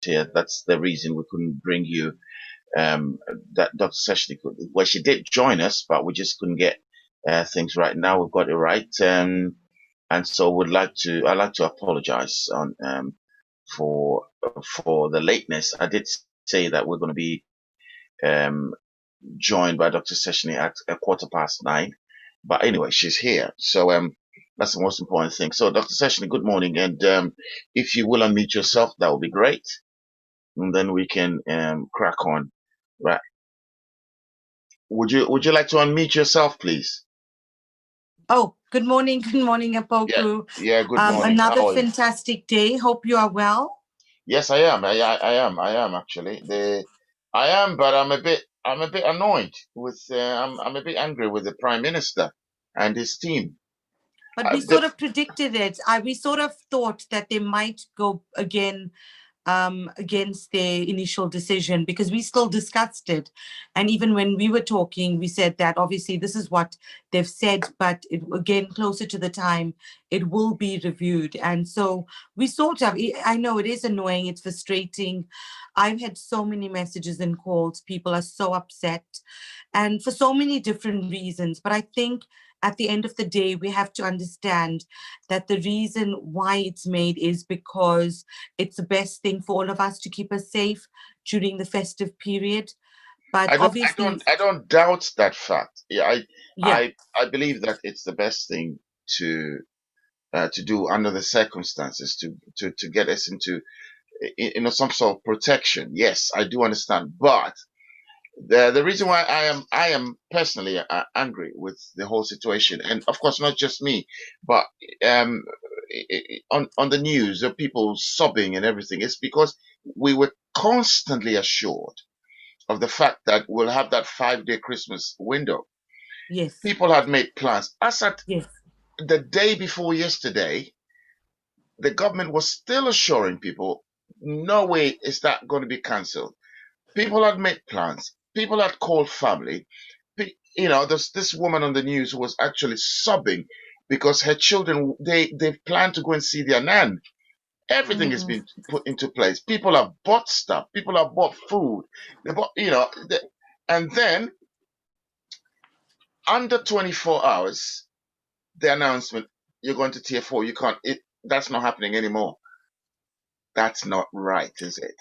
here. That's the reason we couldn't bring you. That Dr. Seshni could. Well, she did join us, but we just couldn't get things right. Now we've got it right, and so I'd like to apologize on for the lateness. I did say that we're going to be um, joined by Dr. Seshni at 9:15. But anyway, she's here. So that's the most important thing. So Dr. Seshni, good morning. And if you will unmute yourself, that would be great. And then we can crack on. Right. Would you like to unmute yourself, please? Oh, good morning, Apoku. Yeah, good morning. Another fantastic day. Hope you are well. Yes, I am. I am actually. I am, but I'm a bit annoyed with. I'm a bit angry with the Prime Minister and his team. But we sort of predicted it. We sort of thought that they might go again against their initial decision, because we still discussed it. And even when we were talking, we said that obviously this is what they've said, but again, closer to the time, it will be reviewed. And so we sort of, I know it is annoying, it's frustrating. I've had so many messages and calls. People are so upset, and for so many different reasons. But I think at the end of the day, we have to understand that the reason why it's made is because it's the best thing for all of us to keep us safe during the festive period. But I don't doubt that fact. I believe that it's the best thing to do under the circumstances to get us into some sort of protection. Yes, I do understand, but the reason why I am personally angry with the whole situation, and of course not just me, but um, on the news, of people sobbing and everything, is because we were constantly assured of the fact that we'll have that 5-day Christmas window. Yes, people had made plans. As at yes, the day before yesterday, the government was still assuring people, no way is that going to be cancelled. People had made plans. People had called family. There's this woman on the news who was actually sobbing because her children, they planned to go and see their nan. Everything has been put into place. People have bought stuff. People have bought food. They bought, and then under 24 hours, the announcement, you're going to tier 4. You can't. That's not happening anymore. That's not right, is it?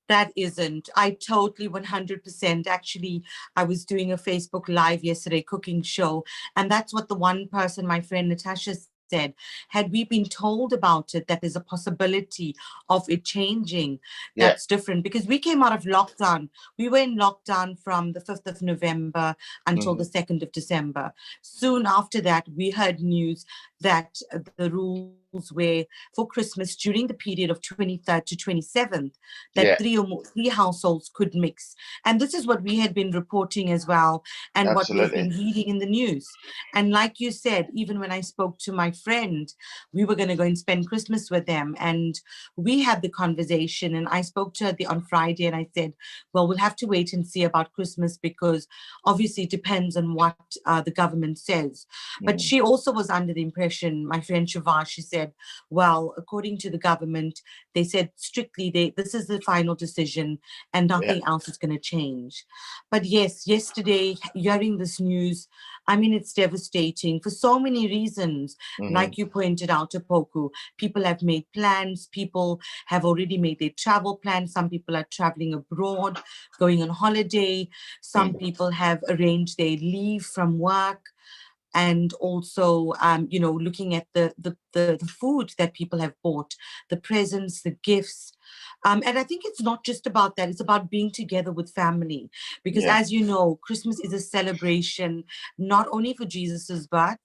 That isn't. I totally 100%. Actually, I was doing a Facebook Live yesterday, cooking show, and that's what the one person, my friend Natasha, said. Had we been told about it, that there's a possibility of it changing, that's different. Because we came out of lockdown. We were in lockdown from the 5th of November until the 2nd of December. Soon after that, we heard news that the rules were for Christmas during the period of 23rd to 27th, that three households could mix. And this is what we had been reporting as well, and what we've been reading in the news. And like you said, even when I spoke to my friend, we were going to go and spend Christmas with them, and we had the conversation, and I spoke to her on Friday, and I said, well, we'll have to wait and see about Christmas, because obviously it depends on what the government says. But she also was under the impression, my friend Shiva, she said, well, according to the government, they said strictly this is the final decision and nothing else is going to change. But yes, yesterday, hearing this news, I mean, it's devastating for so many reasons. Like you pointed out, Apoku, people have made plans. People have already made their travel plans. Some people are traveling abroad, going on holiday. Some people have arranged their leave from work. And also, looking at the food that people have bought, the presents, the gifts. And I think it's not just about that. It's about being together with family. Because as you know, Christmas is a celebration, not only for Jesus's birth,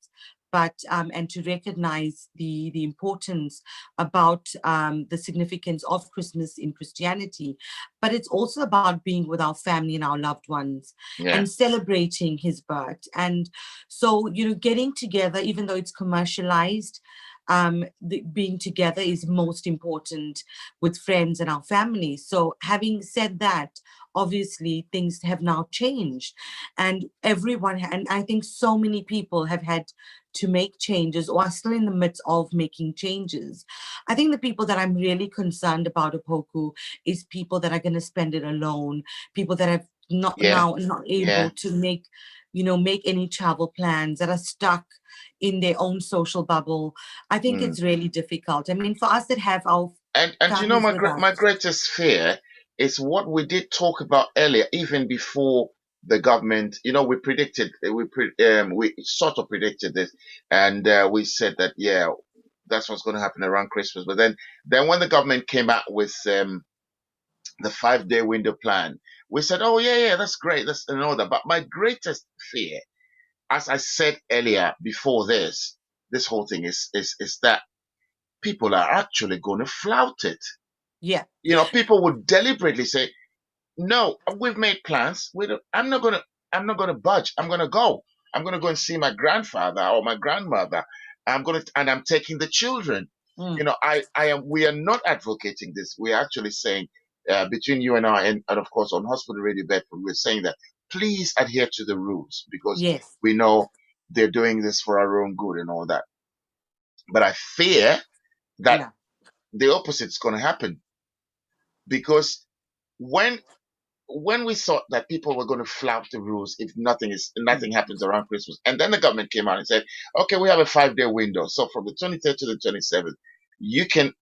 but and to recognize the importance about the significance of Christmas in Christianity. But it's also about being with our family and our loved ones and celebrating his birth. And so, getting together, even though it's commercialized, being together is most important with friends and our family. So having said that, obviously things have now changed, and everyone, and I think so many people have had to make changes or are still in the midst of making changes. I think the people that I'm really concerned about, Opoku, is people that are going to spend it alone, people that have not Yeah, able yeah. to make, make any travel plans, that are stuck in their own social bubble. I think Mm. it's really difficult. I mean, for us that have our And families my with us. my greatest fear is what we did talk about earlier, even before the government. We predicted, we sort of predicted this, and we said that, yeah, that's what's going to happen around Christmas. But then when the government came out with the 5-day window plan, we said, oh yeah, yeah, that's great, that's and all that. But my greatest fear, as I said earlier before this whole thing is that people are actually going to flout it. Yeah, People would deliberately say, "No, we've made plans. I'm not gonna budge. I'm gonna go. I'm gonna go and see my grandfather or my grandmother. And I'm taking the children." mm, I am. We are not advocating this. We are actually saying, between you and I, and of course on Hospital Radio Bedford, we're saying that please adhere to the rules because yes, we know they're doing this for our own good and all that. But I fear that yeah, the opposite is going to happen because when when we thought that people were going to flout the rules if mm, nothing happens around Christmas, and then the government came out and said, okay, we have a 5-day window, so from the 23rd to the 27th, you can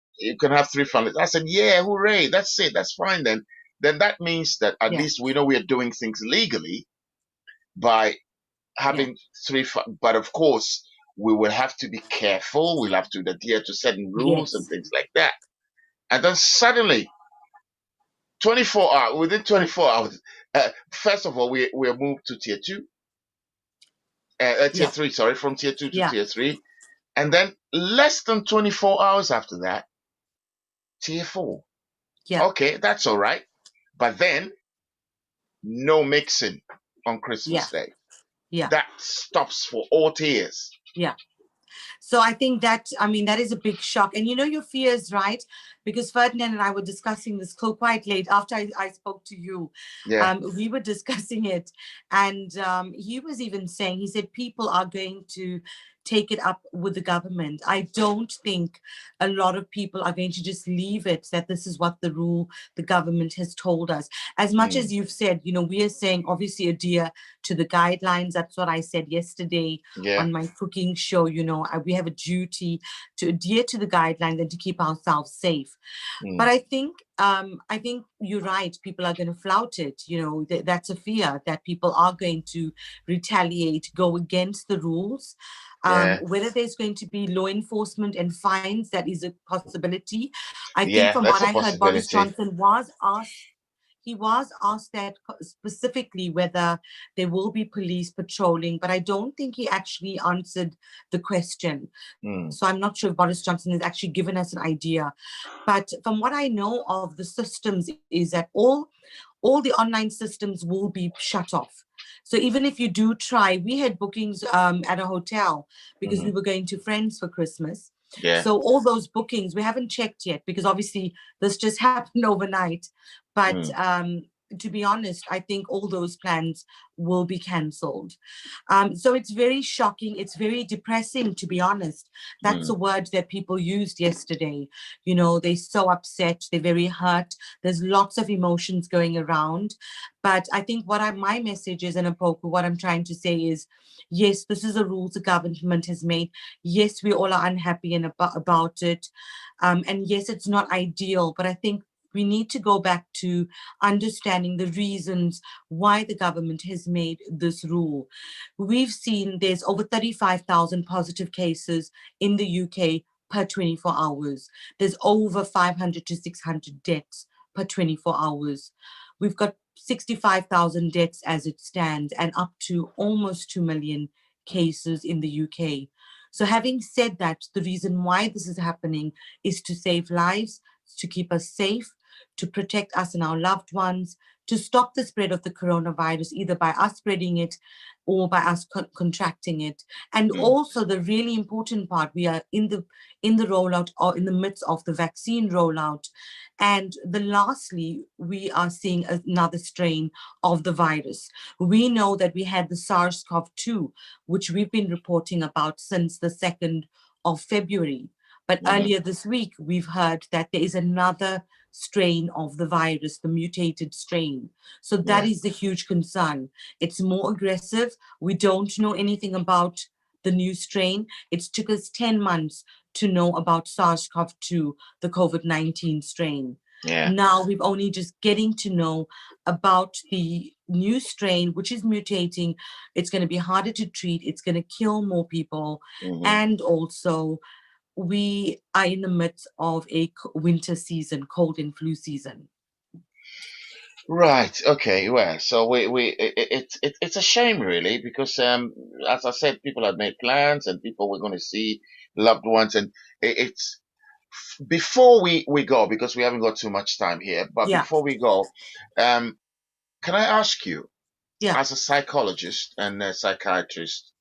have 3 families. I said, yeah, hooray, that's it, that's fine. Then that means that at yeah, least we know we are doing things legally by yeah, having but of course we will have to be careful, we'll have to adhere to certain rules and yes, things like that. And then suddenly 24 hours, within 24 hours, first of all, we are moved to tier two, tier yeah, three, sorry, from tier two to yeah, tier three. And then less than 24 hours after that, tier four. yeah, Okay, that's all right. But then no mixing on yeah, Christmas Day. yeah, That stops for all tiers. yeah. So I think that, I mean, that is a big shock. And your fears, right? Because Ferdinand and I were discussing this quite late after I spoke to you. Yeah. We were discussing it. And he was even saying, he said, people are going to take it up with the government. I don't think a lot of people are going to just leave it, that this is what the rule the government has told us. As much as Mm. you've said, we are saying obviously adhere to the guidelines. That's what I said yesterday Yeah. on my cooking show. We have a duty to adhere to the guidelines and to keep ourselves safe. But Mm. I think you're right. People are going to flout it. That's a fear that people are going to retaliate, go against the rules. Yeah. Whether there's going to be law enforcement and fines, that is a possibility. I think Yeah, from what that's a I heard, Boris possibility. Johnson was asked. He was asked that specifically whether there will be police patrolling, but I don't think he actually answered the question. Mm. So I'm not sure if Boris Johnson has actually given us an idea. But from what I know of the systems is that all the online systems will be shut off. So even if you do try, we had bookings at a hotel because we Hmm. were going to friends for Christmas. Yeah. So all those bookings, we haven't checked yet because obviously this just happened overnight. But Mm. to be honest, I think all those plans will be cancelled. So it's very shocking. It's very depressing, to be honest. That's a Mm. word that people used yesterday. They're so upset. They're very hurt. There's lots of emotions going around. But I think my message is, in Opoku, what I'm trying to say is, yes, this is a rule the government has made. Yes, we all are unhappy about it. And yes, it's not ideal, but I think we need to go back to understanding the reasons why the government has made this rule. We've seen there's over 35,000 positive cases in the UK per 24 hours. There's over 500 to 600 deaths per 24 hours. We've got 65,000 deaths as it stands and up to almost 2 million cases in the UK. So having said that, the reason why this is happening is to save lives, to keep us safe, to protect us and our loved ones, to stop the spread of the coronavirus, either by us spreading it or by us contracting it. And also the really important part, we are in the rollout, or in the midst of the vaccine rollout. And lastly, we are seeing another strain of the virus. We know that we had the SARS-CoV-2, which we've been reporting about since the 2nd of February. But earlier this week, we've heard that there is another strain of the virus, the mutated strain. So that is the huge concern. It's more aggressive. We don't know anything about the new strain. It took us 10 months to know about SARS-CoV-2, the COVID-19 strain. Now we've only just getting to know about the new strain, which is mutating. It's going to be harder to treat. It's going to kill more people. And also, we are in the midst of a winter season, cold and flu season. Right. Okay. Well, so it's a shame, really, because as I said, people had made plans and people were going to see loved ones, and it's before we go, because we haven't got too much time here. But before we go, can I ask you, as a psychologist and a psychiatrist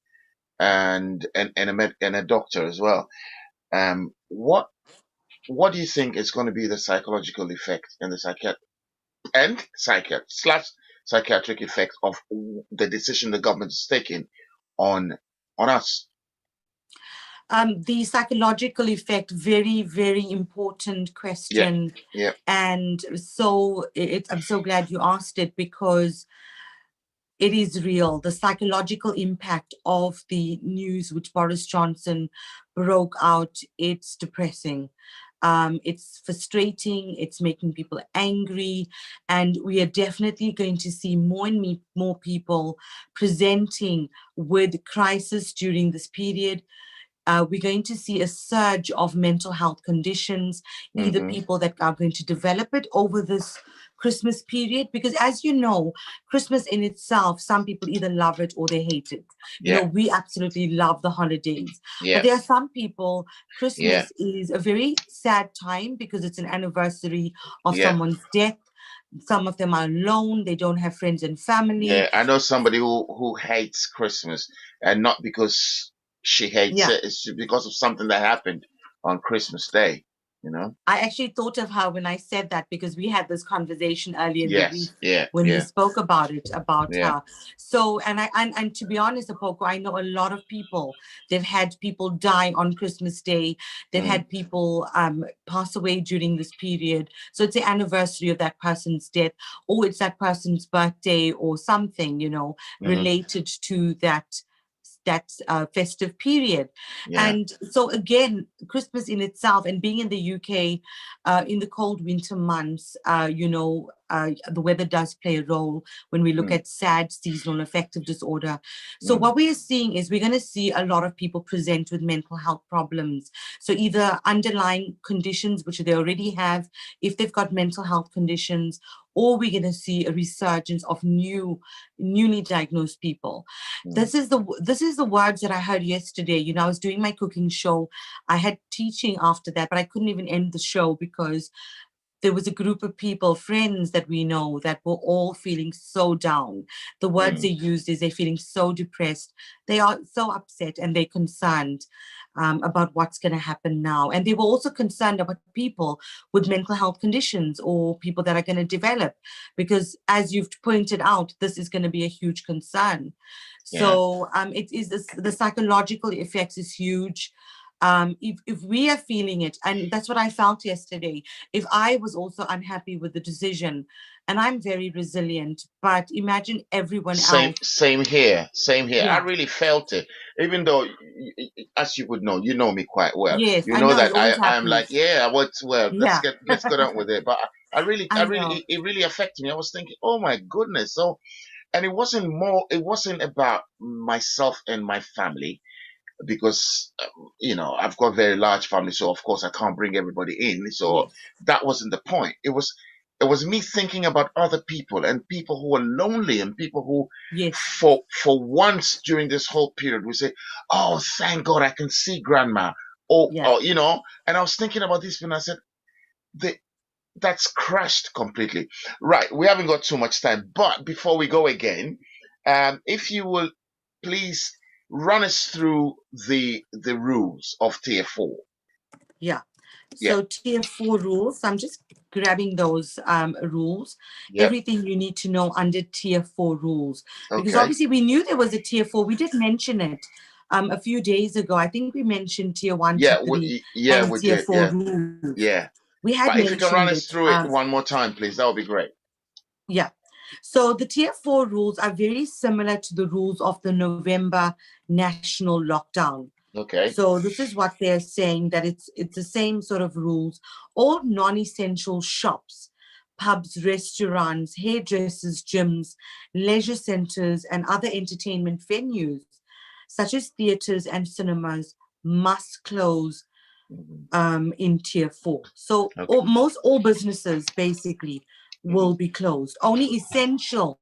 and a doctor as well, what do you think is going to be the psychological effect and the psychiatric effect of the decision the government is taking on us? The psychological effect, very, very important question. And so I'm so glad you asked it, because it is real. The psychological impact of the news which Boris Johnson broke out, it's depressing. It's frustrating, it's making people angry, and we are definitely going to see more and more people presenting with crisis during this period. We're going to see a surge of mental health conditions, either people that are going to develop it over this Christmas period, because as you know, Christmas in itself, some people either love it or they hate it. You know, we absolutely love the holidays. But there are some people, Christmas is a very sad time because it's an anniversary of someone's death. Some of them are alone. They don't have friends and family. Yeah, I know somebody who hates Christmas, and not because she hates it, it's because of something that happened on Christmas Day, you know? I actually thought of her when I said that, because we had this conversation earlier in the week when we spoke about her. So, and to be honest, Apoko, I know a lot of people. They've had people die on Christmas Day. They've had people pass away during this period. So it's the anniversary of that person's death, or it's that person's birthday or something, you know, related to that festive period. And so again, Christmas in itself, and being in the UK in the cold winter months, you know, the weather does play a role when we look at SAD, seasonal affective disorder. So what we are seeing is we're going to see a lot of people present with mental health problems. So either underlying conditions, which they already have, if they've got mental health conditions, or we're going to see a resurgence of newly diagnosed people. This is the words that I heard yesterday. You know, I was doing my cooking show. I had teaching after that, but I couldn't even end the show because there was a group of people, friends that we know, that were all feeling so down. The words they used is they're feeling so depressed. They are so upset and they're concerned about what's going to happen now. And they were also concerned about people with mental health conditions or people that are going to develop, because as you've pointed out, this is going to be a huge concern. So it is the psychological effects is huge. If we are feeling it, and that's what I felt yesterday, if I was also unhappy with the decision, and I'm very resilient, but imagine everyone else. Same here. I really felt it, even though, as you would know, you know me quite well. Yes, You I know know, that it always I'm like, happens. let's get on with it. But I really, I know. it really affected me. I was thinking, oh my goodness. So, and it wasn't about myself and my family, because you know, I've got a very large family, so of course I can't bring everybody in. So that wasn't the point. It was me thinking about other people, and people who are lonely, and people who for once during this whole period we say, oh, thank God I can see grandma, or you know. And I was thinking about this when I said, that's crashed completely. Right, we haven't got too much time, but before we go again, if you will please run us through the rules of tier 4. Yeah. Yeah, So tier 4 rules, I'm just grabbing those rules, yep, everything you need to know under tier 4 rules, because okay. obviously we knew there was a tier 4. We did mention it a few days ago. I think we mentioned tier 1 to Yeah, 3 yeah, and we tier did. 4 Yeah, rules. yeah. We had But if you can run mentioned us it. through it one more time, please, that would be great. Yeah. So the tier 4 rules are very similar to the rules of the November national lockdown. Okay. So this is what they're saying, that it's the same sort of rules. All non-essential shops, pubs, restaurants, hairdressers, gyms, leisure centers, and other entertainment venues, such as theaters and cinemas, must close Hmm. in tier 4. So Okay. all businesses basically Hmm. will be closed. Only essential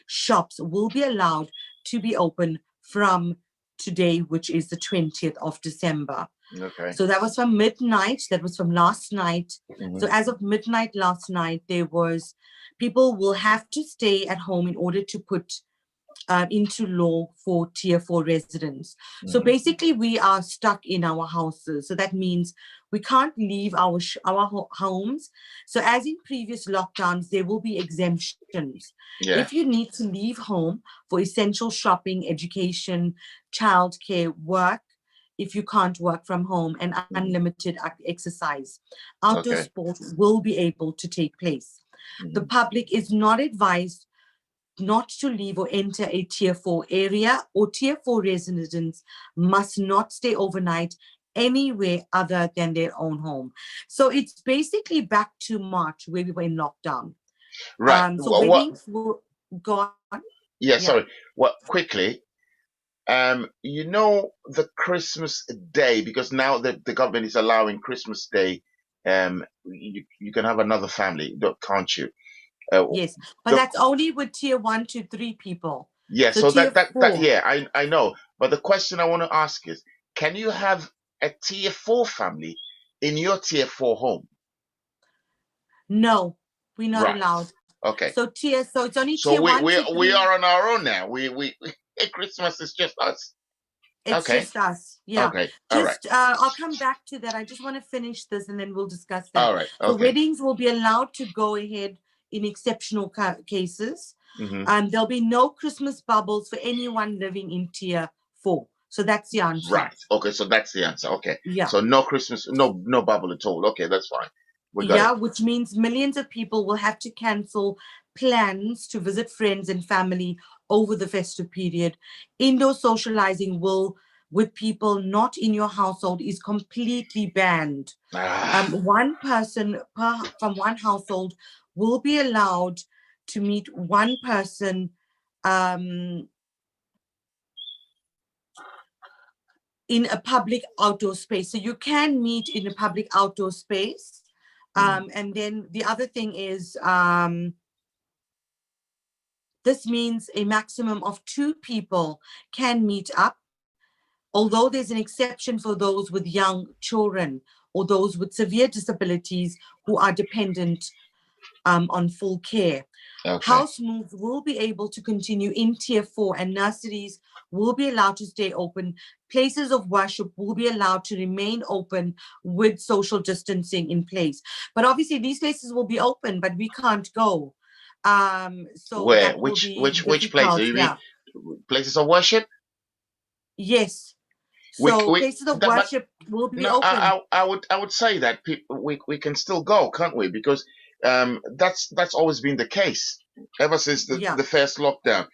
shops will be allowed to be open from today, which is the 20th of December. Okay. So that was from midnight. That was from last night. Hmm. So as of midnight last night, people will have to stay at home in order to put into law for tier 4 residents. So Hmm. basically, we are stuck in our houses. So that means we can't leave our homes. So as in previous lockdowns, there will be exemptions. Yeah. If you need to leave home for essential shopping, education, childcare, work, if you can't work from home, and Hmm. unlimited exercise, outdoor Okay. sport will be able to take place. The Hmm. public is not advised not to leave or enter a tier 4 area, or tier 4 residents must not stay overnight anywhere other than their own home. So it's basically back to March where we were in lockdown. Right. So What? weddings will go on. Yeah. Yeah. Sorry. What? Quickly. The Christmas Day, because now the government is allowing Christmas Day. You can have another family, can't you? Uh, Yes. But the that's only with tier 1 to 3 people. Yeah, So so tier that 4, yeah, I know. But the question I want to ask is, can you have a tier 4 family in your tier 4 home? no, we're not Right. allowed. Okay. So it's only So tier we 1 we to we 3. are on our own now. Christmas is just us. It's Okay. just us. Yeah. Okay. All right. Just, I'll come back to that. I just want to finish this and then we'll discuss that. All right. So, Okay. weddings will be allowed to go ahead in exceptional cases. Hmm. There'll be no Christmas bubbles for anyone living in tier 4. So, that's the answer. Right. Okay, so that's the answer. Okay. Yeah. So no Christmas, no bubble at all. Okay, that's fine. We got it. Yeah, which means millions of people will have to cancel plans to visit friends and family over the festive period. Indoor socializing with people not in your household is completely banned. Ah, One person from one household will be allowed to meet one person um, in a public outdoor space. So you can meet in a public outdoor space. mm, And then the other thing is, this means a maximum of 2 people can meet up, although there's an exception for those with young children or those with severe disabilities who are dependent on full care. okay. House moves will be able to continue in tier 4, and nurseries will be allowed to stay open. Places of worship will be allowed to remain open with social distancing in place. But obviously, these places will be open, but we can't go. So Where? that will Which be which place? difficult. You mean Yeah. places of worship? Yes. So We places of that, but worship will be no, open. I would say that people we can still go, can't we? Because that's always been the case ever since the Yeah. the first lockdown.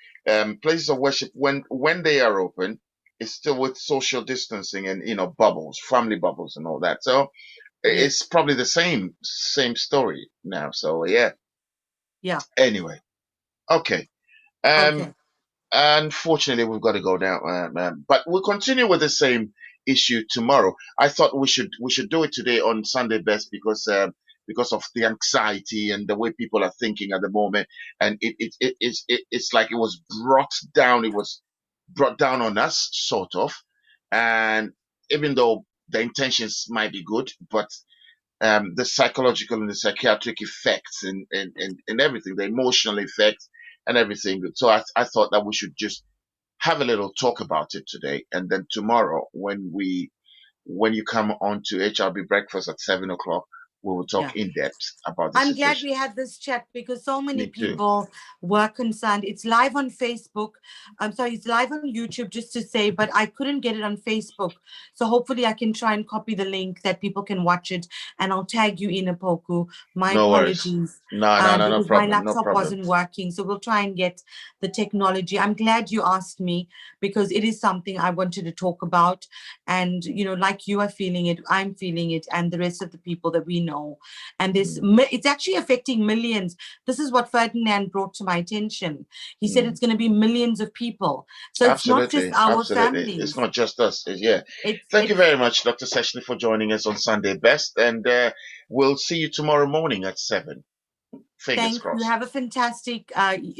Places of worship when they are open, it's still with social distancing and bubbles, family bubbles, and all that. So it's Yes. probably the same story now. So yeah. Yeah. Anyway, okay. Um, Okay. Unfortunately, we've got to go now, but we'll continue with the same issue tomorrow. I thought we should do it today on Sunday best because of the anxiety and the way people are thinking at the moment, and it's like it was brought down. It was brought down on us, sort of, and even though the intentions might be good, but the psychological and the psychiatric effects and everything, the emotional effects and everything. So I thought that we should just have a little talk about it today, and then tomorrow when you come on to HRB breakfast at 7 o'clock, we will talk Yeah. in depth about the I'm glad situation. we had this chat because so many Me too. people were concerned. It's live on Facebook. I'm sorry, it's live on YouTube, just to say, but I couldn't get it on Facebook. So hopefully I can try and copy the link that people can watch it, and I'll tag you in, Apoku. My No worries. apologies. No Because my problem. No laptop problem. wasn't working. So we'll try and get the technology. I'm glad you asked me because it is something I wanted to talk about. And, like you are feeling it, I'm feeling it, and the rest of the people that we know. And it's actually affecting millions. This is what Ferdinand brought to my attention. He said it's going to be millions of people. So it's not just Absolutely, our absolutely. It's families. not just us. Yeah. Thank you It's very much, Dr. Seshni, for joining us on Sunday Best, and we'll see you tomorrow morning at 7. Fingers Thank you. crossed. Have a fantastic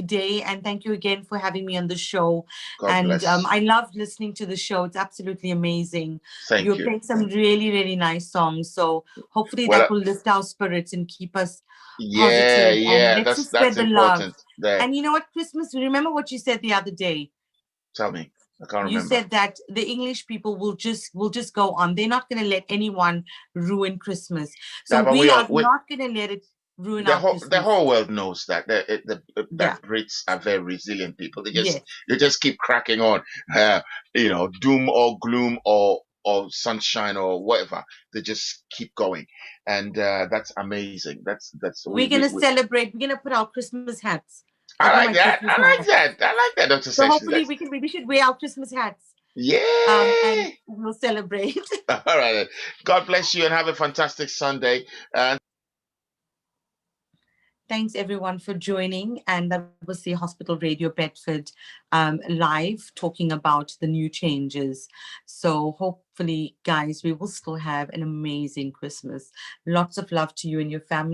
day, and thank you again for having me on the show. God And bless. I loved listening to the show. It's absolutely amazing. Thank You're you. playing some really, really nice songs. So hopefully Well, that will lift our spirits and keep us yeah, positive. And yeah, let's just that's spread the love. important. There, And you know what, Christmas, remember what you said the other day? tell me, I can't You remember. said that the English people will just go on. They're not going to let anyone ruin Christmas. So Yeah, but we are not going to let it ruin our the Christmas. whole world knows that Yeah. that Brits are very resilient people. Yes. They just keep cracking on, doom or gloom or sunshine or whatever. They just keep going, and that's amazing. That's We're going to celebrate. We're going to put our Christmas hats. I'll I put like my that. Christmas hat. I like that, Dr. So Sessions. hopefully we should wear our Christmas hats. And Yeah. we'll celebrate. All right. Then. God bless you and have a fantastic Sunday. And Thanks everyone for joining. And that was the Hospital Radio Bedford live talking about the new changes. So hopefully, guys, we will still have an amazing Christmas. Lots of love to you and your family.